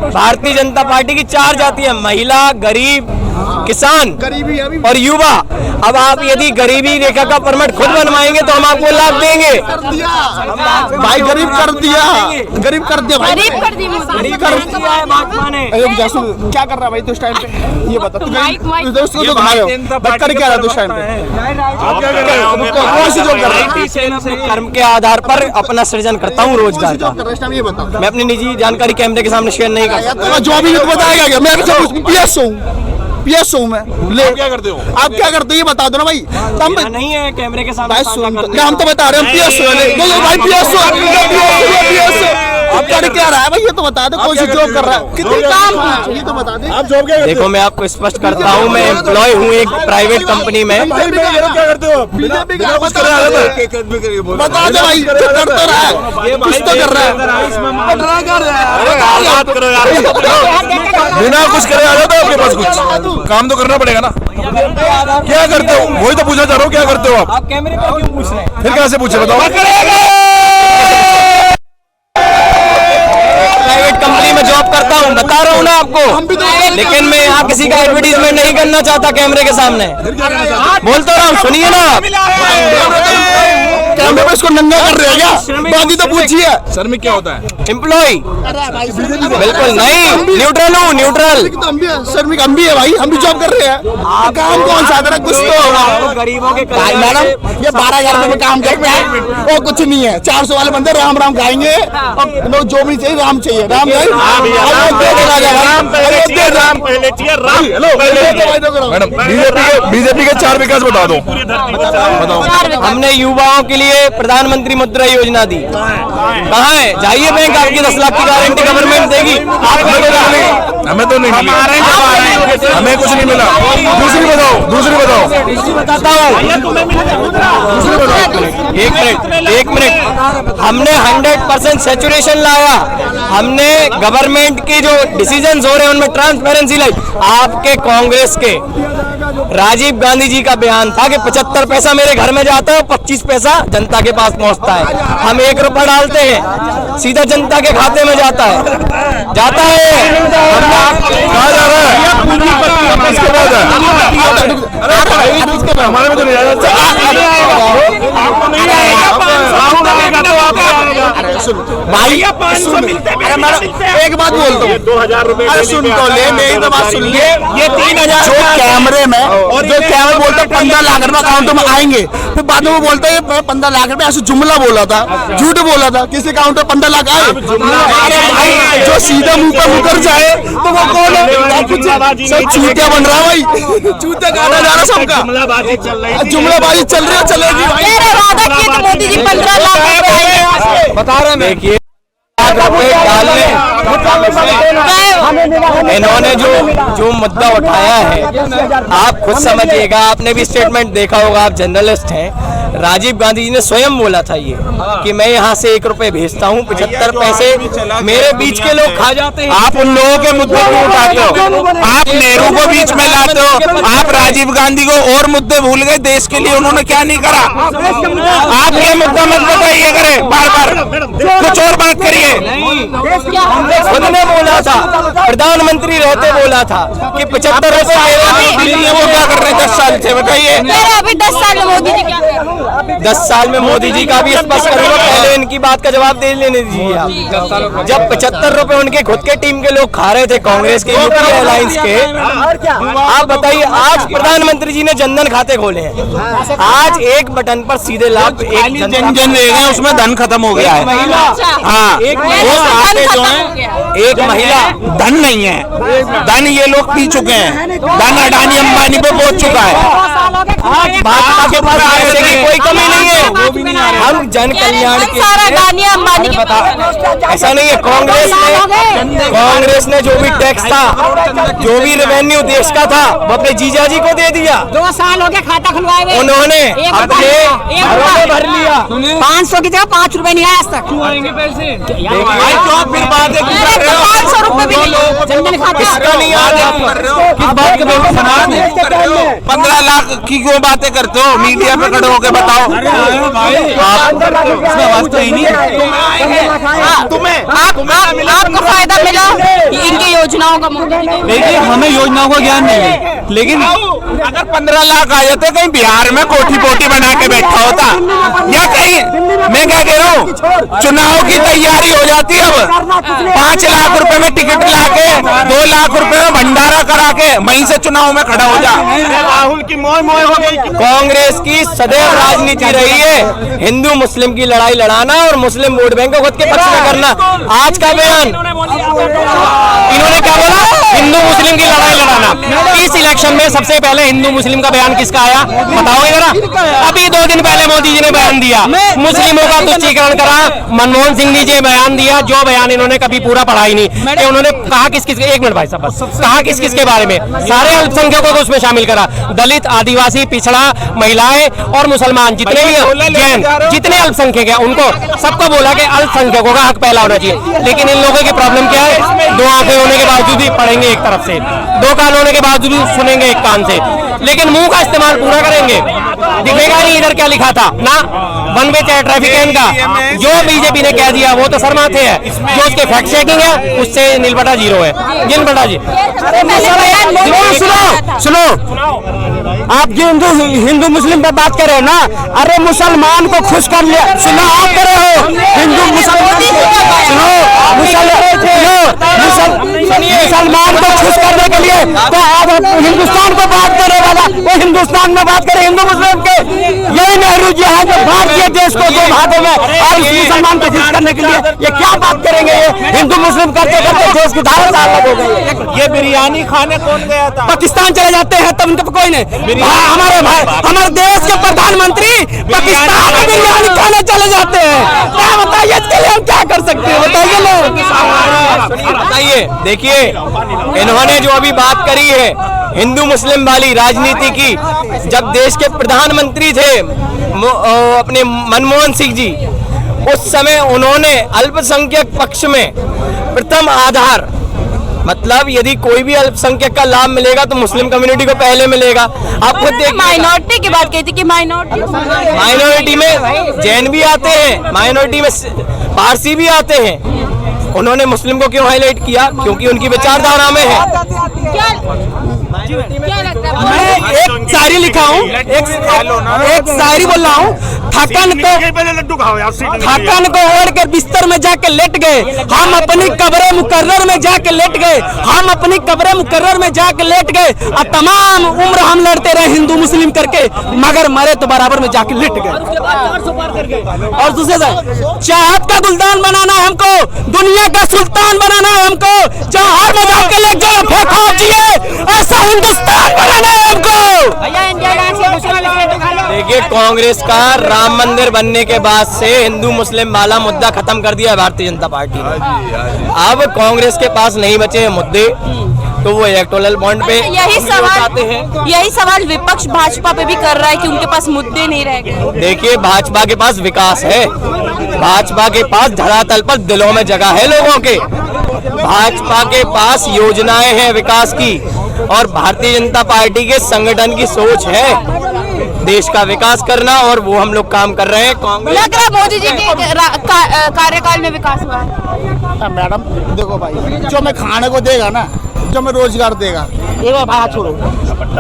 Bharatiya Janata party की 4 जाति है, महिला, गरीब, किसान और युवा। अब आप यदि गरीबी रेखा का परमिट खुद बनवाएंगे तो हम आपको लाभ देंगे। भाई गरीब कर दिया, गरीब कर दिया भाई, गरीब कर दिया है भाजपा ने। क्या कर रहा है भाई तू इस टाइम पे, ये बता तू दोस्तों को घुमा रहे हो, कर क्या रहा है तू इस टाइम पे? कौन सी जॉब कर रहा है? कर्म के आधार पर अपना सृजन करता हूँ रोजगार का। ये बता, मैं अपनी निजी जानकारी कैमरे के सामने शेयर नहीं कर सकता। जो भी बताया गया, मैं पीएस हूँ मैं। आप क्या करते हो? आप क्या करते हो ये बता दो ना भाई। हम नहीं है कैमरे के सामने। हम तो बता रहे हैं पीएस भाई, पीएस आप क्या रहा है भाई, ये तो बता दो। कौन सी जॉब कर रहा है, कितने काम, ये तो बता दे। आप जॉब क्या? देखो मैं आपको स्पष्ट करता हूँ, मैं एम्प्लॉय हूँ एक प्राइवेट कंपनी में। क्या करते हो? बता दे भाई, कर तो रहा है, कुछ तो कर रहा है। बिना कुछ करे आ जाता है आपके पास, कुछ काम तो करना पड़ेगा ना। क्या करते हो वही तो पूछना चाह रहा हूँ, क्या करते हो आप? कैमरे पर क्यों पूछ रहे हैं? फिर कैसे पूछे बताओ? प्राइवेट कंपनी में जॉब करता हूँ, बता रहा हूँ ना आपको, लेकिन मैं यहाँ किसी का एडवर्टीजमेंट नहीं करना चाहता कैमरे के सामने। बोल तो रहा हूँ, सुनिए ना। कैमरे में इसको नंगा कर रहे हैं क्या? बात ही तो पूछिए। श्रमिक क्या होता है? एम्प्लॉय। बिल्कुल नहीं, न्यूट्रल हूँ, न्यूट्रल। श्रमिक हम भी है भाई, हम भी जॉब कर रहे हैं। काम कौन सा है, कुछ तो गरीबों के मैडम, ये 12,000 में काम करते हैं और कुछ नहीं है। 400 वाले बंदे राम राम खाएंगे, और जो भी चाहिए राम चाहिए, राम मैडम बीजेपी के 4 विकास बता दो। बताओ। हमने युवाओं के लिए प्रधानमंत्री मुद्रा योजना दी। कहाँ है? जाइए बैंक, आपकी 10 लाख की गारंटी गवर्नमेंट देगी। हमें तो नहीं मिला, हमें कुछ नहीं मिला। दूसरी बताओ, दूसरी बताओ। बताता हूँ, एक मिनट। हमने 100% सैचुरेशन लाया। हमने गवर्नमेंट के जो डिसीजंस हो रहे हैं उनमें ट्रांसपेरेंसी लाई। आपके कांग्रेस के राजीव गांधी जी का बयान था कि 75 पैसा मेरे घर में जाता है, 25 पैसा जनता के पास पहुंचता है। हम 1 रुपया डालते हैं, सीधा जनता के खाते में जाता है। कहाँ जा रहा है? हमारे में तो नहीं भाई एक बात बोलता हूँ, 2000 रुपए सुन तो ले, मेरी तो बात सुन लिए। ये 3000 जो कैमरे में और जो कैमरे बोलते 15 लाख रुपए अकाउंट में आएंगे, फिर बाद में वो बोलते हैं 15 लाख रुपए, ऐसे जुमला बोला था, झूठ बोला था। किसी अकाउंट में 15 लाख आए, जो सीधा मुंह पर मुकर जाए तो वो कौन है? सब चूतिया बन रहा है भाई, चूतिया गाना जा रहा सबका। जुमलाबाजी चल रही है, चलेगी भाई। मोदी जी 15 लाख बता रहे हैं। देखिए इन्होंने जो मुद्दा उठाया है, आप खुद समझिएगा। आपने भी स्टेटमेंट देखा होगा, आप जर्नलिस्ट हैं। राजीव गांधी जी ने स्वयं बोला था ये कि मैं यहाँ से 1 रुपए भेजता हूँ, 75 पैसे मेरे बीच के लोग खा जाते हैं। आप उन लोगों के मुद्दे क्यों उठाते हो? आप नेहरू को बीच में लाते हो, आप राजीव गांधी को और मुद्दे भूल गए। देश के लिए उन्होंने क्या नहीं करा? आप ये मुद्दा मत बताइए, करे बार बार कुछ और बात करिए। खुद ने बोला था, प्रधानमंत्री रहते बोला था कि 75 रुपए वो क्या कर रहे हैं 10 साल से, बताइए। अभी 10 साल में मोदी जी क्या 10 साल में मोदी जी का भी स्पष्ट करूंगा। पहले इनकी बात का जवाब दे लेने दीजिए आप। जब 75 रुपए उनके खुद के टीम के लोग खा रहे थे, कांग्रेस के, यूपीए अलायंस के, आप बताइए। आज प्रधानमंत्री जी ने जनधन खाते खोले हैं। आज एक बटन पर सीधे लाभ जन देगा, उसमें धन खत्म हो गया है। हाँ, एक महिला धन नहीं है, धन ये लोग पी चुके हैं। धन अडानी अंबानी पे पहुंच चुका है। भाजपा के पास पैसे की कोई कमी नहीं है। हम जन कल्याण के ऐसा नहीं है। कांग्रेस ने जो भी टैक्स था, जो भी रेवेन्यू देश का था, वो अपने जीजा जी को दे दिया। 2 साल हो गए खाता खुलवाए हुए, उन्होंने अपने घरों में भर लिया। 500 की जगह 5 रुपए नहीं आया आज तक। क्यों आएंगे पैसे? फिर बात है 500 रुपए भी नहीं, जनधन खाता किसका नहीं आ रहा? किस बात के बारे में 15 लाख की क्यों बातें करते हो? मीडिया पे खड़े होकर बताओ। आपको फायदा मिला, योजनाओं का मोदी जी के? देखिए हमें योजनाओं का ज्ञान नहीं है, लेकिन अगर 15 लाख आ जाते कहीं बिहार में कोठी पोटी बना के बैठा होता, या कहीं मैं क्या कह रहा हूँ चुनाव की तैयारी हो जाती है। अब 5 लाख रुपए में टिकट ला के 2 लाख रुपए में भंडारा करा के वहीं से चुनाव में खड़ा हो जा। राहुल की मोह मोह हो गई। कांग्रेस की सदैव राजनीति रही है हिंदू मुस्लिम की लड़ाई लड़ाना और मुस्लिम वोट बैंक को खुद के पक्ष में करना। आज का बयान इन्होंने क्या बोला, हिंदू मुस्लिम की लड़ाई लड़ाना। इस इलेक्शन में सबसे पहले हिंदू मुस्लिम का बयान किसका आया बताओगे जरा? अभी 2 दिन पहले मोदी जी ने बयान दिया, मुस्लिमों का तुच्छीकरण करा। मनमोहन सिंह जी ने बयान दिया, जो बयान इन्होंने कभी पूरा पढ़ा ही नहीं कि उन्होंने कहा किस किस, एक मिनट भाई साहब बस, कहा किस किस के बारे में, सारे अल्पसंख्यकों को उसमें शामिल करा, दलित, आदिवासी, पिछड़ा, महिलाएं और मुसलमान, जितने भी जैन, जितने अल्पसंख्यक हैं उनको सबको बोला कि अल्पसंख्यकों का हक पहला होना चाहिए। लेकिन इन लोगों की प्रॉब्लम क्या है, 2 आंखें होने के बावजूद भी पढ़ेंगे एक तरफ से, 2 कान होने के बावजूद भी सुनेंगे एक कान से, लेकिन मुंह का इस्तेमाल पूरा करेंगे। दिखेगा नहीं इधर क्या लिखा था ना, वन वे चाहे ट्रैफिक एंड का जो बीजेपी ने कह दिया वो तो शर्माते हैं, जो उसके फैक्ट चेकिंग है उससे नीलबटा 0 है। नीलबटा जी सुनो, आप जो हिंदू मुस्लिम पे बात कर रहे हो ना, अरे मुसलमान को खुश कर लिया। सुनो, आप कर रहे हो हिंदू मुसलमान, सुनो मुसलमान को खुश करने के लिए तो आप हिंदुस्तान को बात करने वाला, वो हिंदुस्तान में बात करे हिंदू मुस्लिम के। यही नेहरू जी हैं जो भारतीय देश को 2 भागों में और मुसलमान को खुश करने के लिए ये क्या बात करेंगे? ये हिंदू मुस्लिम करते करते देश की धारा साल हो गई। ये बिरयानी खाने कौन गया था? पाकिस्तान चले जाते हैं तब उनके कोई नहीं। हमारे भाई, हमारे देश के प्रधानमंत्री पाकिस्तान में बिरयानी खाने चले जाते हैं। क्या बताइए इसके लिए हम क्या कर सकते हैं, बताइए लोग। बताइए। देखिए इन्होंने जो अभी बात करी है हिंदू मुस्लिम वाली राजनीति की, जब देश के प्रधानमंत्री थे अपने मनमोहन सिंह जी, उस समय उन्होंने अल्पसंख्यक पक्ष में प्रथम आधार, मतलब यदि कोई भी अल्पसंख्यक का लाभ मिलेगा तो मुस्लिम कम्युनिटी को पहले मिलेगा। आप खुद देखिए, माइनॉरिटी की बात कहती कि माइनॉरिटी में जैन भी आते हैं, माइनॉरिटी में पारसी भी आते हैं। उन्होंने मुस्लिम को क्यों हाईलाइट किया? क्योंकि उनकी विचारधारा में है। मैं एक शायरी लिखा हूँ, एक शायरी बोल रहा हूँ। थकन को ओढ़ के बिस्तर में जाके लेट गए, हम अपनी कब्र मुकर्रर में जाके लेट गए, हम अपनी कब्र मुकर्रर में जाके लेट गए, और तमाम उम्र हम लड़ते रहे हिंदू मुस्लिम करके, मगर मरे तो बराबर में जाके लेट गए। और दूसरे चाहत का गुलदान बनाना है हमको, दुनिया का सुल्तान बनाना है हमको, जहाँ हर में जाके लेट जाए फेंको जिए, ऐसा हिंदुस्तान बनाना है हमको। देखिए कांग्रेस का राम मंदिर बनने के बाद से हिंदू मुस्लिम वाला मुद्दा खत्म कर दिया है भारतीय जनता पार्टी ने। अब कांग्रेस के पास नहीं बचे हैं मुद्दे, तो वो इलेक्टोरल बॉन्ड पे यही सवाल विपक्ष भाजपा पे भी कर रहा है कि उनके पास मुद्दे नहीं रह गए। देखिए भाजपा के पास विकास है, भाजपा के पास धरातल पर दिलों में जगह है लोगों के, भाजपा के पास योजनाएं हैं विकास की, और भारतीय जनता पार्टी के संगठन की सोच है देश का विकास करना, और वो हम लोग काम कर रहे हैं। लग रहा है मोदी जी के कार्यकाल में विकास हुआ है। मैडम देखो भाई, जो मैं खाने को देगा ना, जो मैं रोजगार देगा, ये भाई छोड़ो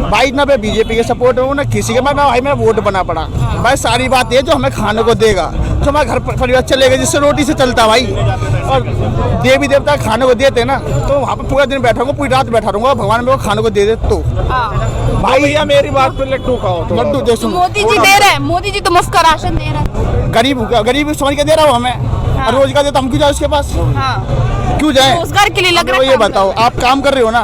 भाई, ना मैं बीजेपी के सपोर्ट हूँ ना किसी के, मैं भाई मैं वोट बना पड़ा भाई। सारी बात ये जो हमें खाने को देगा, जो हमारे घर परिवार चलेगा, जिससे रोटी से चलता भाई, और देवी देवता खाने को देते ना, तो वहाँ पर पूरा दिन बैठा रहूँगा, पूरी रात बैठा रहूँगा, भगवान मेरे को खाने को दे दे तो भाई। भैया मेरी बात पे लड्डू खाओ तो लड्डू दे। मोदी जी दे रहे हैं, मोदी जी तो मुफ्त का राशन दे रहे हैं। गरीब समझ के दे रहा हूँ हमें, रोजगार देता हम क्यों जाए उसके पास, क्यों जाए? रोजगार के लिए लग रहा है। ये बताओ, आप काम कर रहे हो ना,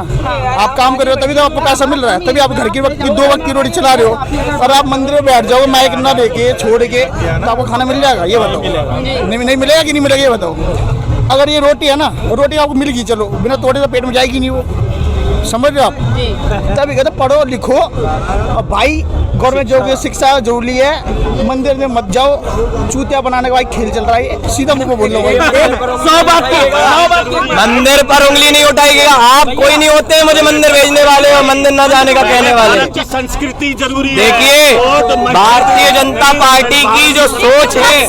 आप काम कर रहे हो तभी तो आपको पैसा मिल रहा है, तभी आप घर की 2 वक्त की रोटी चला रहे हो, और आप मंदिर में बैठ जाओ माइक ना लेके छोड़ के, तो आपको खाना मिल जाएगा? ये बताओ, नहीं मिलेगा कि नहीं मिलेगा ये बताओ। अगर ये रोटी है ना, रोटी आपको मिल गई, चलो बिना तोड़े तो पेट में जाएगी नहीं वो, समझ रहे हो आप? तभी कहते पढ़ो लिखो और भाई गवर्नमेंट जॉब की शिक्षा जरूरी है। मंदिर में मत जाओ, चूतिया बनाने का भाई खेल चल रहा है, सीधा मुंह पे बोल लो भाई। 100 बात की मंदिर पर उंगली नहीं उठाइएगा आप, कोई नहीं होते हैं मुझे मंदिर भेजने वाले और मंदिर न जाने का कहने वाले। संस्कृति जरूरी है। देखिए भारतीय जनता पार्टी की जो सोच है,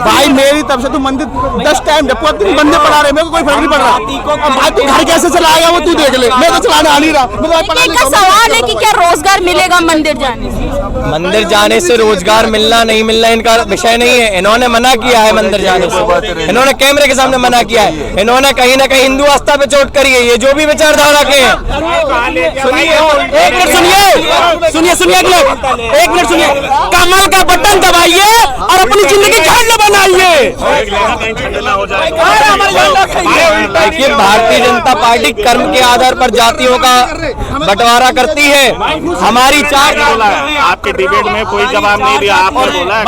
भाई मेरी तरफ से तू मंदिर 10 टाइम बंदे पढ़ा रहे, मेरे को कोई फर्क नहीं पड़ रहा। अब भाई तू घर कैसे चलाएगा वो तू देख ले, मैं तो चलाने आ नहीं रहा। मैं तो भाई पढ़ा एक का सवाल है कि क्या रोजगार मिलेगा मंदिर जाने से? मंदिर जाने से रोजगार मिलना नहीं मिलना इनका विषय नहीं है। इन्होंने मना किया है मंदिर जाने से, इन्होंने कैमरे के सामने मना किया है। इन्होंने कहीं ना कहीं हिंदू आस्था पे चोट करी है, ये जो भी विचारधारा के हैं। सुनिए एक मिनट, सुनिए एक मिनट सुनिए। कमल का बटन दबाइए और अपनी जिंदगी झंड बनाइए। देखिए भारतीय जनता पार्टी कर्म के आधार पर जातियों का बंटवारा करती है। हमारी चार आपके डिबेट में कोई जवाब नहीं दिया, आपने बोला है।